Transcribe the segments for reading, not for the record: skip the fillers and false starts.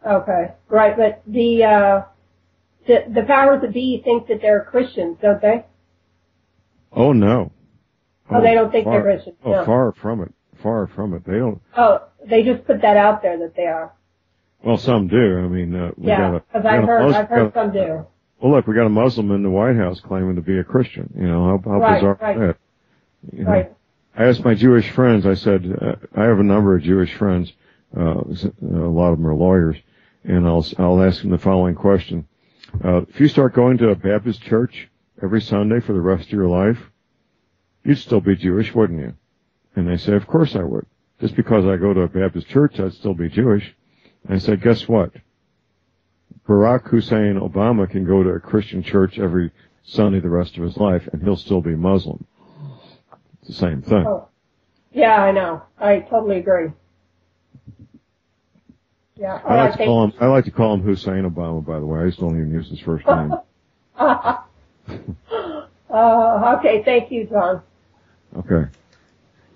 Okay, right, but the powers that be think that they're Christians, don't they? Oh, no. Oh, they don't think they're Christians. Oh, no. Far from it. Far from it. They don't. Oh, they just put that out there that they are. Well, some do. I mean, because I've heard some do. Well, look, we got a Muslim in the White House claiming to be a Christian. You know, how bizarre is that? You know? Right. I asked my Jewish friends, I said, I have a number of Jewish friends, a lot of them are lawyers, and I'll ask them the following question. If you start going to a Baptist church every Sunday for the rest of your life, you'd still be Jewish, wouldn't you? And they say, of course I would. Just because I go to a Baptist church, I'd still be Jewish. And I said, guess what? Barack Hussein Obama can go to a Christian church every Sunday the rest of his life, and he'll still be Muslim. It's the same thing. Oh. Yeah, I know. I totally agree. Yeah. I like to call him Hussein Obama, by the way. I just don't even use his first name. Okay, thank you, John. Okay.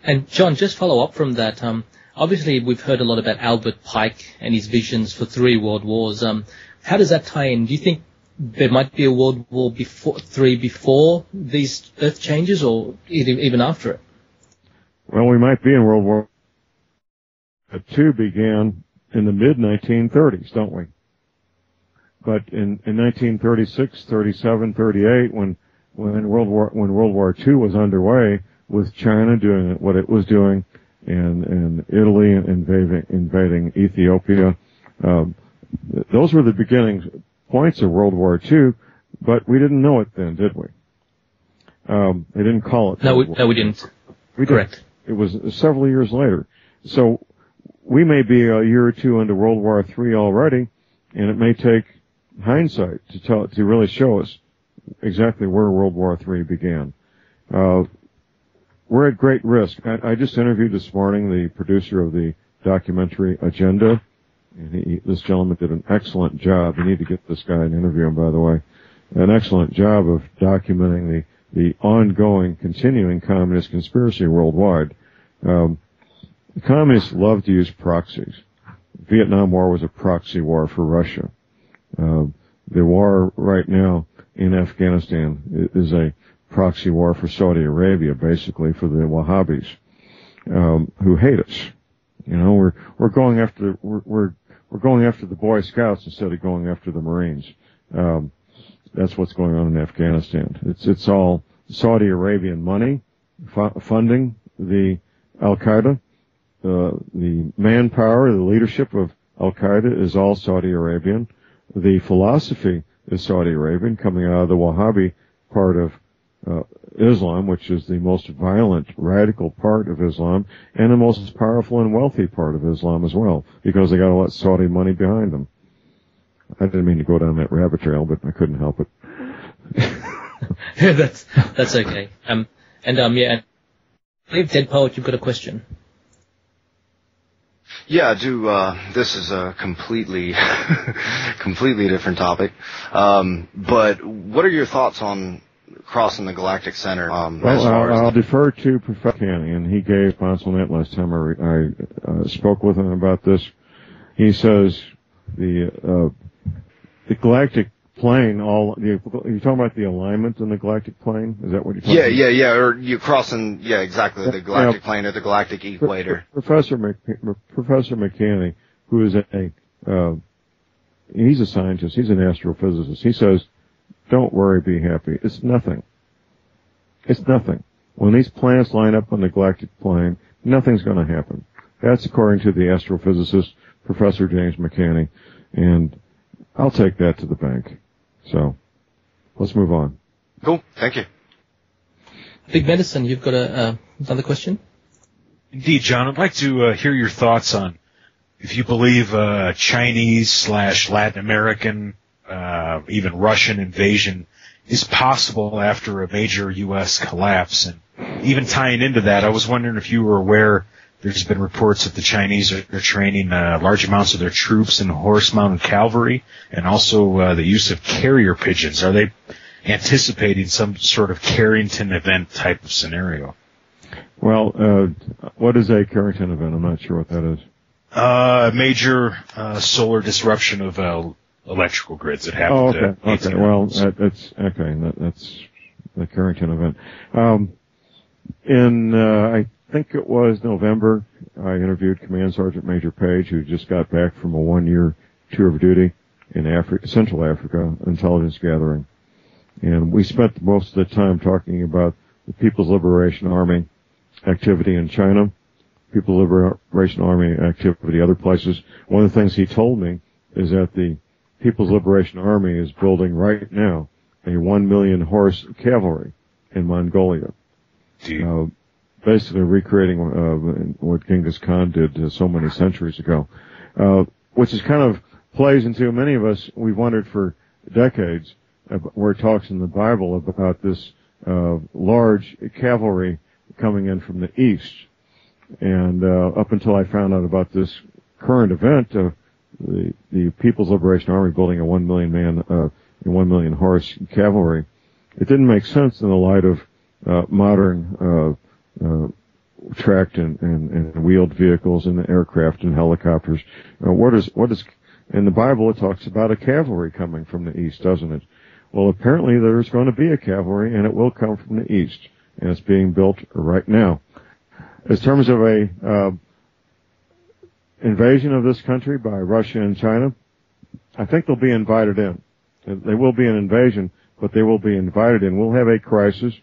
And John, just follow up from that. Obviously, we've heard a lot about Albert Pike and his visions for 3 world wars. How does that tie in? Do you think there might be a World War III before these Earth changes, or even after it? Well, we might be in World War II began in the mid-1930s, don't we? But in 1936, 37, 38, when World War II was underway, with China doing what it was doing, and Italy invading Ethiopia, those were the beginning points of World War II, but we didn't know it then, did we? They didn't call it. No, we didn't. Correct. It was several years later. So we may be a year or two into World War III already, and it may take hindsight to really show us exactly where World War III began. We're at great risk. I just interviewed this morning the producer of the documentary Agenda, and this gentleman did an excellent job. You need to get this guy and interview him, by the way. An excellent job of documenting the ongoing, continuing communist conspiracy worldwide. The communists love to use proxies. The Vietnam War was a proxy war for Russia. The war right now in Afghanistan is a proxy war for Saudi Arabia, basically for the Wahhabis, who hate us. You know, we're going after the Boy Scouts instead of going after the Marines. That's what's going on in Afghanistan. It's all Saudi Arabian money funding the Al Qaeda. The manpower, the leadership of Al Qaeda is all Saudi Arabian. The philosophy is Saudi Arabian, coming out of the Wahhabi part of Islam, which is the most violent, radical part of Islam, and the most powerful and wealthy part of Islam as well, because they got all that Saudi money behind them. I didn't mean to go down that rabbit trail, but I couldn't help it. That's okay. I believe Dead Poet, you've got a question. Yeah, I do. This is a completely different topic. But what are your thoughts on crossing the galactic center? I'll defer to Professor Canny, and he gave response on that last time I spoke with him about this. He says the galactic plane, you're talking about the alignment in the galactic plane? Is that what you're talking about? Yeah, or you're crossing, exactly, the galactic plane or the galactic equator. Professor McCanney, who is he's a scientist, he's an astrophysicist, he says, don't worry, be happy. It's nothing. It's nothing. When these planets line up on the galactic plane, nothing's going to happen. That's according to the astrophysicist, Professor James McCanney, and I'll take that to the bank. So, let's move on. Cool. Thank you. Big Medicine, you've got another question? Indeed, John. I'd like to hear your thoughts on if you believe Chinese/Latin American, even Russian invasion is possible after a major U.S. collapse. And even tying into that, I was wondering if you were aware there's been reports that the Chinese are training large amounts of their troops in horse-mounted cavalry and also the use of carrier pigeons. Are they anticipating some sort of Carrington event type of scenario? Well, what is a Carrington event? I'm not sure what that is. Major solar disruption of electrical grids that happened. Oh, okay. Well, that's okay. That's the Carrington event. I think it was November, I interviewed Command Sergeant Major Page, who just got back from a 1-year tour of duty in Central Africa, intelligence gathering. And we spent most of the time talking about the People's Liberation Army activity in China, People's Liberation Army activity other places. One of the things he told me is that the People's Liberation Army is building right now a 1 million horse cavalry in Mongolia. Basically recreating what Genghis Khan did so many centuries ago, which is kind of plays into many of us. We've wondered for decades where it talks in the Bible about this large cavalry coming in from the east, and up until I found out about this current event, the People's Liberation Army building a 1 million man, 1 million horse cavalry, it didn't make sense in the light of modern tracked and wheeled vehicles and aircraft and helicopters. What is in the Bible? It talks about a cavalry coming from the east, doesn't it? Well, apparently there's going to be a cavalry, and it will come from the east, and it's being built right now. In terms of a invasion of this country by Russia and China, I think they'll be invited in. They will be an invasion, but they will be invited in. We'll have a crisis.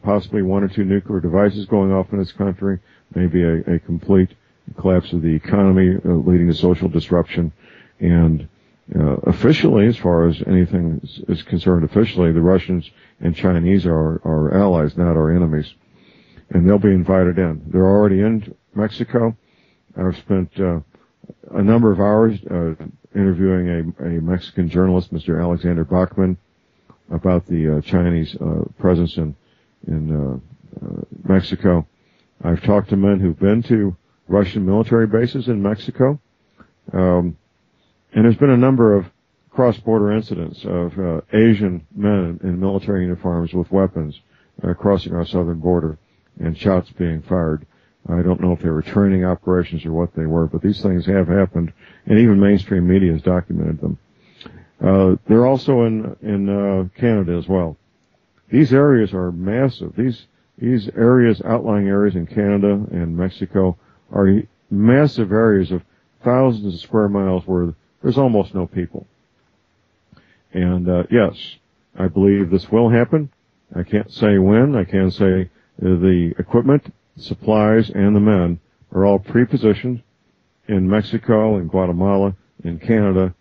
Possibly 1 or 2 nuclear devices going off in this country, maybe a complete collapse of the economy, leading to social disruption. And officially, as far as anything is concerned officially, the Russians and Chinese are our allies, not our enemies. And they'll be invited in. They're already in Mexico. I've spent a number of hours interviewing a Mexican journalist, Mr. Alexander Bachman, about the Chinese presence in Mexico. I've talked to men who've been to Russian military bases in Mexico, and there's been a number of cross-border incidents of Asian men in military uniforms with weapons crossing our southern border and shots being fired. I don't know if they were training operations or what they were, but these things have happened, and even mainstream media has documented them. They're also in Canada as well. These areas are massive. These areas, outlying areas in Canada and Mexico, are massive areas of thousands of square miles where there's almost no people. And yes, I believe this will happen. I can't say when. I can say the equipment, supplies, and the men are all pre-positioned in Mexico, in Guatemala, in Canada,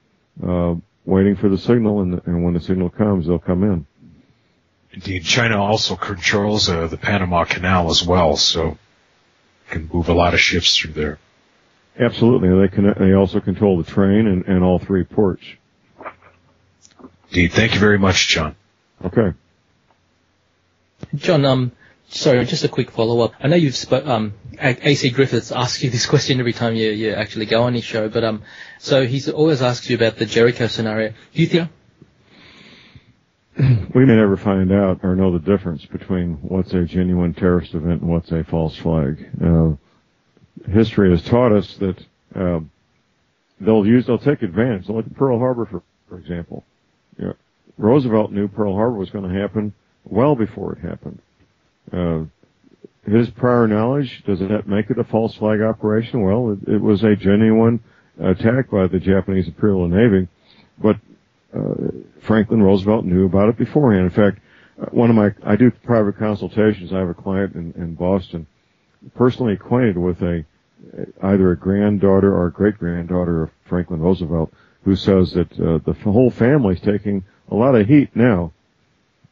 waiting for the signal, and when the signal comes, they'll come in. Indeed, China also controls the Panama Canal as well, so can move a lot of ships through there. Absolutely. They also control the train and all 3 ports. Indeed. Thank you very much, John. Okay. John, sorry, just a quick follow-up. I know you've A.C. Griffiths asks you this question every time you actually go on his show, but so he's always asks you about the Jericho scenario. Do you think we may never find out or know the difference between what's a genuine terrorist event and what's a false flag? History has taught us that they'll take advantage. Look at Pearl Harbor, for example. Roosevelt knew Pearl Harbor was going to happen well before it happened. His prior knowledge, does that make it a false flag operation? Well, it was a genuine attack by the Japanese Imperial Navy, but Franklin Roosevelt knew about it beforehand. In fact, I do private consultations. I have a client in Boston, personally acquainted with either a granddaughter or a great-granddaughter of Franklin Roosevelt, who says that the whole family's taking a lot of heat now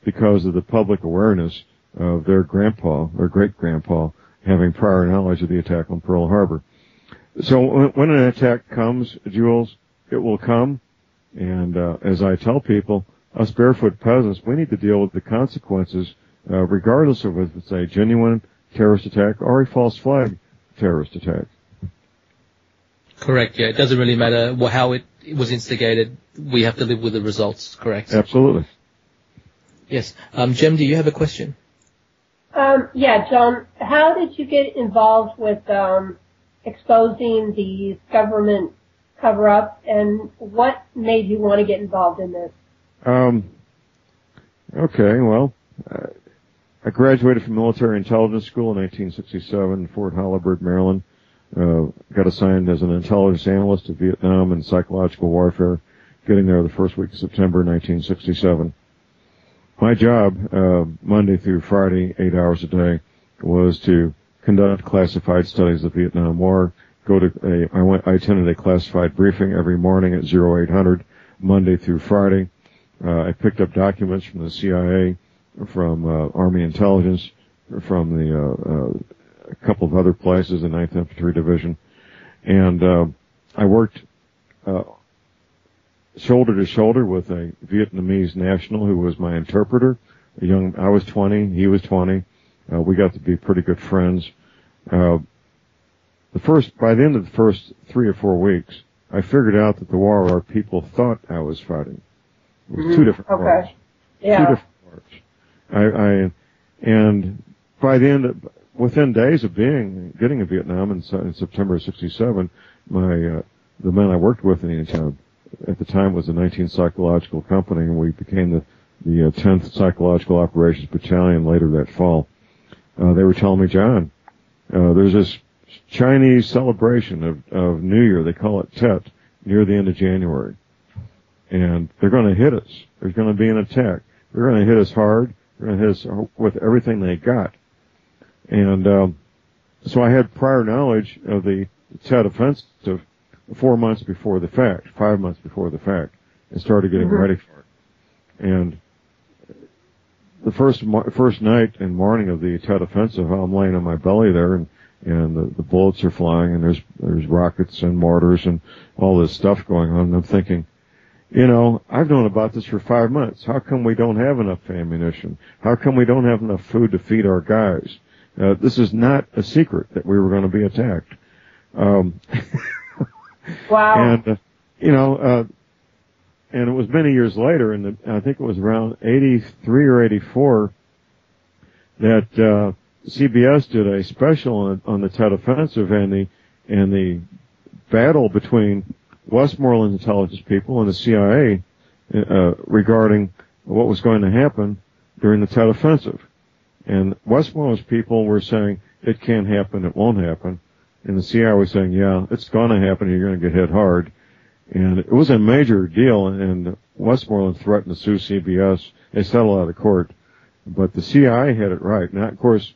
because of the public awareness of their grandpa or great-grandpa having prior knowledge of the attack on Pearl Harbor. So when an attack comes, Jules, it will come. And as I tell people, us barefoot peasants, we need to deal with the consequences, regardless of if it's a genuine terrorist attack or a false flag terrorist attack. Correct, yeah. It doesn't really matter how it was instigated. We have to live with the results, correct? Absolutely. Yes. Jem, do you have a question? Yeah, John, how did you get involved with exposing these government cover-ups, and what made you want to get involved in this? Okay, well, I graduated from military intelligence school in 1967 in Fort Hollywood, Maryland. Got assigned as an intelligence analyst to Vietnam and psychological warfare, getting there the first week of September 1967. My job, Monday through Friday, 8 hours a day, was to conduct classified studies of the Vietnam War. I attended a classified briefing every morning at 0800, Monday through Friday. I picked up documents from the CIA, from Army Intelligence, from a couple of other places, the 9th Infantry Division, and I worked shoulder to shoulder with a Vietnamese national who was my interpreter. I was 20, he was 20. We got to be pretty good friends. By the end of the first 3 or 4 weeks, I figured out that the war our people thought I was fighting. It was two different wars. Yeah. Two different wars. And by the end, within days of getting in Vietnam in September of '67, the men I worked with at the time was the 19th Psychological Company, and we became the 10th Psychological Operations Battalion later that fall. They were telling me, John, there's this Chinese celebration of New Year. They call it Tet, near the end of January. And they're going to hit us. There's going to be an attack. They're going to hit us hard. They're going to hit us with everything they got. And so I had prior knowledge of the Tet offensive 4 months before the fact, 5 months before the fact, and started getting ready for it. And the first night and morning of the Tet offensive, I'm laying on my belly there, and the bullets are flying, and there's rockets and mortars and all this stuff going on. And I'm thinking, I've known about this for 5 months. How come we don't have enough ammunition? How come we don't have enough food to feed our guys? This is not a secret that we were going to be attacked. Wow. And it was many years later, I think it was around 83 or 84, that CBS did a special on the Tet offensive and the battle between Westmoreland's intelligence people and the CIA regarding what was going to happen during the Tet offensive. And Westmoreland's people were saying, it can't happen, it won't happen. And the CIA was saying, yeah, it's going to happen, you're going to get hit hard. And it was a major deal, and Westmoreland threatened to sue CBS. They settled out of court. But the CIA had it right. Now, of course,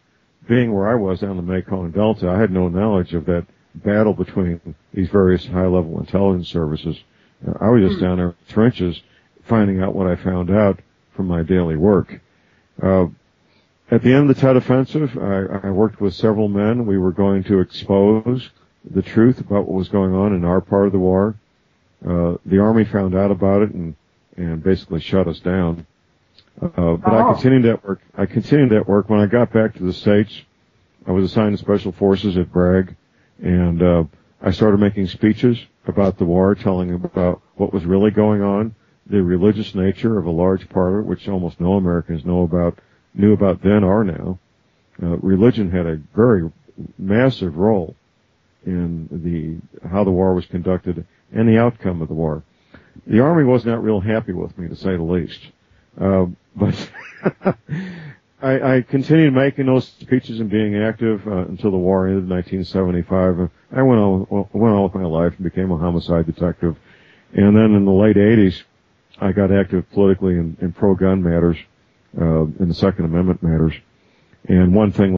being where I was down the Mekong Delta, I had no knowledge of that battle between these various high-level intelligence services. I was just down there in the trenches finding out what I found out from my daily work. At the end of the Tet offensive, I worked with several men. We were going to expose the truth about what was going on in our part of the war. The Army found out about it and basically shut us down. But I continued that work. I continued that work. When I got back to the States, I was assigned to Special Forces at Bragg, and I started making speeches about the war, telling about what was really going on, the religious nature of a large part of it, which almost no Americans knew about then or now. Religion had a very massive role in how the war was conducted and the outcome of the war. The Army was not real happy with me, to say the least. But I continued making those speeches and being active until the war ended in 1975. I went on with my life and became a homicide detective. And then in the late 80s, I got active politically in pro-gun matters, in the Second Amendment matters. And one thing